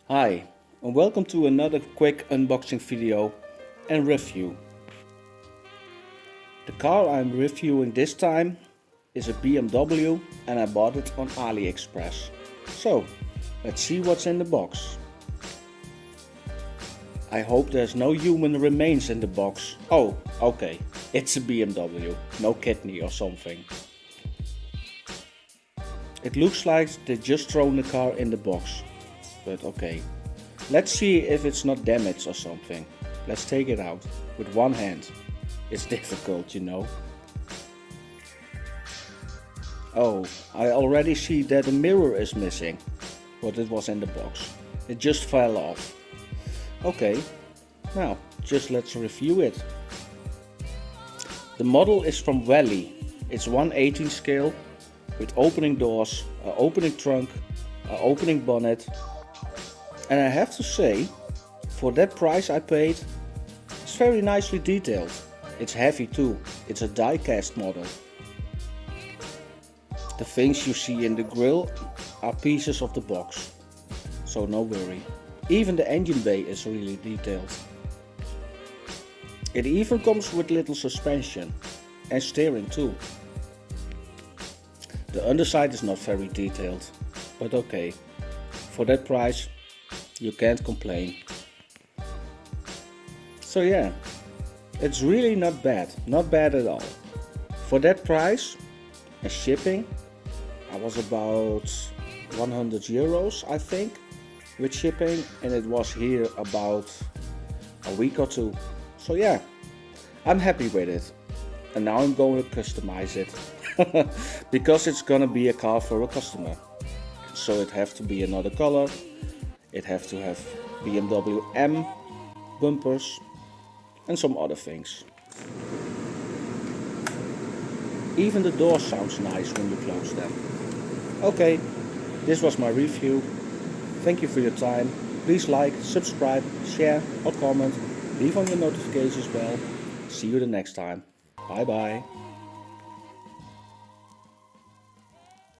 Hi, and welcome to another quick unboxing video and review. The car I'm reviewing this time is a BMW and I bought it on AliExpress. So, let's see what's in the box. I hope there's no human remains in the box. Oh, okay, it's a BMW, no kidney or something. It looks like they just thrown the car in the box, but okay. Let's see if it's not damaged or something. Let's take it out with one hand. It's difficult, you know. Oh, I already see that the mirror is missing. But it was in the box. It just fell off. Okay, now just let's review it. The model is from Welly. It's 1/18 scale with opening doors, an opening trunk, an opening bonnet. And I have to say, for that price I paid, it's very nicely detailed. It's heavy too, it's a diecast model. The things you see in the grille are pieces of the box, so no worry. Even the engine bay is really detailed. It even comes with little suspension and steering too. The underside is not very detailed, but okay, for that price you can't complain. So yeah, it's really not bad at all. For that price and shipping, I was about 100 euros I think with shipping, and it was here about a week or two. So yeah, I'm happy with it. And now I'm going to customize it because it's gonna be a car for a customer. So it have to be another color. It have to have BMW M bumpers and some other things. Even the door sounds nice when you close them. Okay, this was my review. Thank you for your time. Please like, subscribe, share or comment. Leave on your notifications bell. See you the next time. Bye bye.